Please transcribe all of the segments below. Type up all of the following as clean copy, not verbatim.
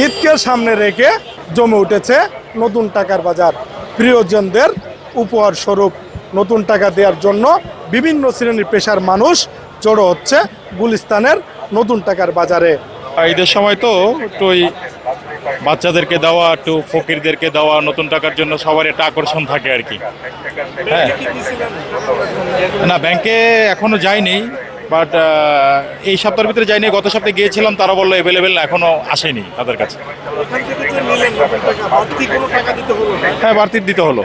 ঈদকে সামনে রেখে জমে উঠেছে নতুন টাকার বাজার। প্রিয়জনদের উপহার স্বরূপ নতুন টাকা দেওয়ার জন্য বিভিন্ন শ্রেণীর পেশার মানুষ জড়ো হচ্ছে গুলিস্তানের নতুন টাকার বাজারে। ঈদের সময় তো একটু ওই বাচ্চাদেরকে দেওয়া, একটু ফকিরদেরকে দেওয়া, নতুন টাকার জন্য সবার একটা আকর্ষণ থাকে আর কি। হ্যাঁ, না ব্যাংকে এখনো যাইনি, বাট এই সপ্তাহের ভিতরে যাইনি। গত সপ্তাহে গিয়েছিলাম, তারা বললো অ্যাভেলেবেল এখনো আসেনি তাদের কাছে। হ্যাঁ, বাড়তি দিতে হলো।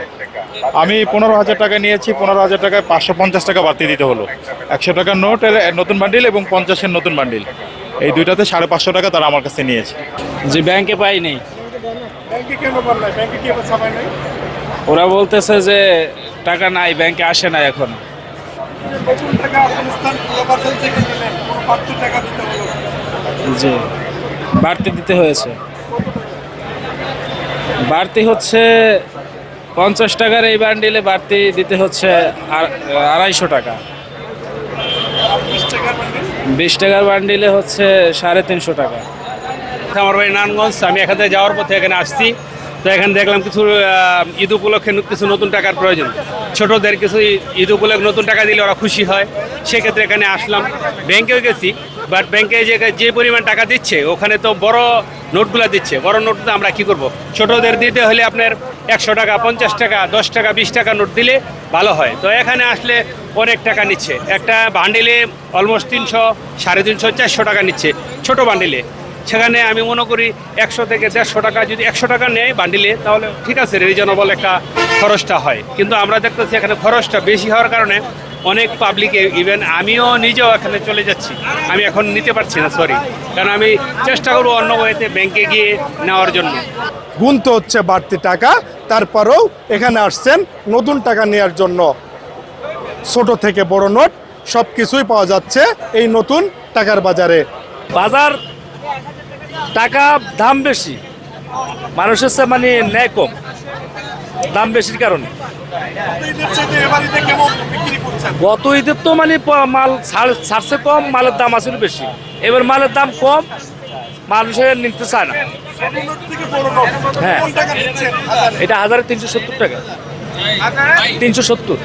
আমি 15,000 টাকা নিয়েছি, 15,000 টাকায় 550 টাকা বাড়তি দিতে হলো। 100 টাকার নোট নতুন বান্ডিল এবং 50-এর নতুন বান্ডিল, এই দুইটাতে 550 টাকা তারা আমার কাছে নিয়েছে। যে ব্যাংকে পাই নেই, ওরা বলতেছে যে টাকা নাই, ব্যাংকে আসে না এখন। জি, বাড়তি দিতে হয়েছে। বাড়তি হচ্ছে 50 টাকার এই বান্ডিলে বাড়তি দিতে হচ্ছে 250 টাকা। 20 টাকার বান্ডিলে হচ্ছে 350 টাকা। আমার বাড়ি নারায়ণগঞ্জ। আমি এখান থেকে যাওয়ার পথে এখানে আসছি, তো এখানে দেখলাম কিছু ঈদ উপলক্ষে কিছু নতুন টাকার প্রয়োজন। ছোটদের কিছু ঈদ উপলক্ষে নতুন টাকা দিলে ওরা খুশি হয়, সেক্ষেত্রে এখানে আসলাম। ব্যাংকেও গেছি, বাট ব্যাংকে যে পরিমাণ টাকা দিচ্ছে ওখানে তো বড় নোটগুলো দিচ্ছে। বড় নোটটা আমরা কি করব? ছোটদের দিতে হলে আপনার 100 টাকা, 50 টাকা, 10 টাকা, 20 টাকা নোট দিলে ভালো হয়। তো এখানে আসলে অনেক টাকা নিচ্ছে। একটা বান্ডিলে অলমোস্ট 300, 350, 400 টাকা নিচ্ছে ছোট বান্ডিলে। সেখানে আমি মনে করি 100 থেকে 150 টাকা যদি 100 টাকা নেয় বান্ডিলে, তাহলে ঠিক আছে, রিজনেবল একটা খরচটা হয়। কিন্তু আমরা দেখতেছি এখানে খরচটা বেশি হওয়ার কারণে অনেক পাবলিকে, ইভেন আমিও নিজেও এখানে চলে যাচ্ছি। আমি এখন নিতে পারছি না, সরি, কারণ আমি চেষ্টা করবো অন্য ওয়েতে ব্যাংকে গিয়ে নেওয়ার জন্য। গুনতে হচ্ছে বাড়তি টাকা, তারপরেও এখানে আসছেন নতুন টাকা নেওয়ার জন্য। ছোট থেকে বড় নোট সব কিছুই পাওয়া যাচ্ছে এই নতুন টাকার বাজারে। বাজার টাকা দাম বেশি, মানুষের চেয়ে মানে ন্যায় কম, দাম বেশির কারণে। গত ঈদের তো মানে মাল ছাড়ছে কম, মালের দাম আসলে বেশি। এবার মালের দাম কম, মানুষের নিতে চায় না। হ্যাঁ, এটা 1370 টাকা। 370,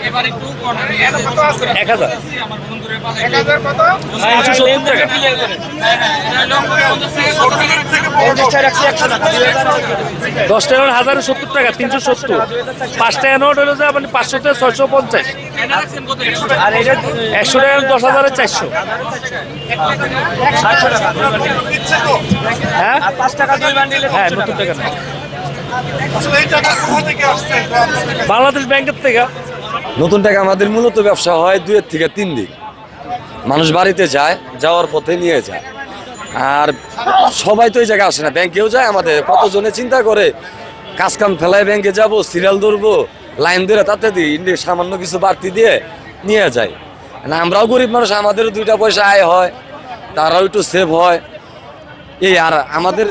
1000, 370 টাকা। 10 টাকা নোট 1070 টাকা, 370। 5 টাকা নোট হলো যে মানে 500 থেকে 650। আর এটা 100 টাকা 10,400। হ্যাঁ, 5 টাকা 2 বান্ডিলে। হ্যাঁ, নতুন টাকা না, বাংলাদেশ ব্যাংকের থেকে। নতুন টাকা আমাদের মূলত ব্যবসা হয় 2 থেকে 3 দিন। মানুষ বাড়িতে যায়, যাওয়ার পথে নিয়ে যায়। আর সবাই তো এই জায়গায় আসে না, ব্যাংকেও যায়। আমাদের কতজনে চিন্তা করে কাজ কাম ফেলায় ব্যাংকে যাব, সিরিয়াল ধরবো, লাইন ধরে তাতে দিই, সামান্য কিছু বাড়তি দিয়ে নিয়ে যায়। না, আমরাও গরিব মানুষ, আমাদেরও 2টা পয়সা আয় হয়, তারাও একটু সেভ হয় এই। আর আমাদের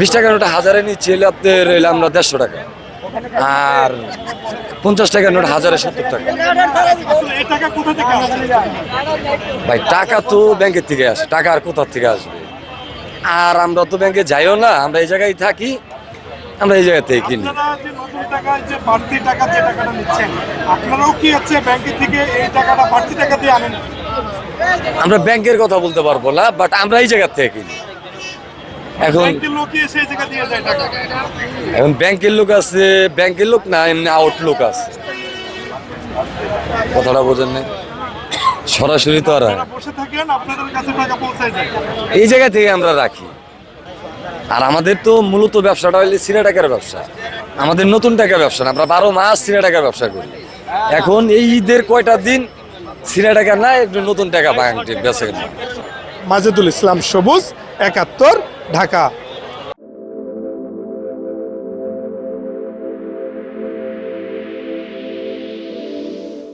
20 টাকা নোট 1000-এ নিচ্ছে আপনার আমরা 150 টাকা, আর 50 টাকা নোট 1070 টাকা। ভাই টাকা তো ব্যাংকের থেকে আসে, টাকা আর কোথা থেকে আসবে? আর আমরা তো ব্যাংকে যাইও না, আমরা এই জায়গায় থাকি, আমরা এই জায়গা থেকে কিনি। আমরা ব্যাংকের কথা বলতে পারবো না, বাট আমরা এই জায়গা থেকে কিনি। এখন ব্যাংকের লোক আছে, ব্যাংকের লোক না, এমনি আউট লোক আছে। কথাটা বোঝেন না, সরাসরি তো আর এই জায়গা থেকে আমরা রাখি। আর আমাদের তো মূলত ব্যবসাটা হইলে সিরা টাকার ব্যবসা, আমাদের নতুন টাকার ব্যবসা না। আমরা 12 মাস সিরা টাকার ব্যবসা করি। এখন এই ঈদের কয়টা দিন সিরা টাকা না, একটু নতুন টাকা ব্যাংকে বেচে। মাজেদুল ইসলাম সবুজ, 71, ঢাকা।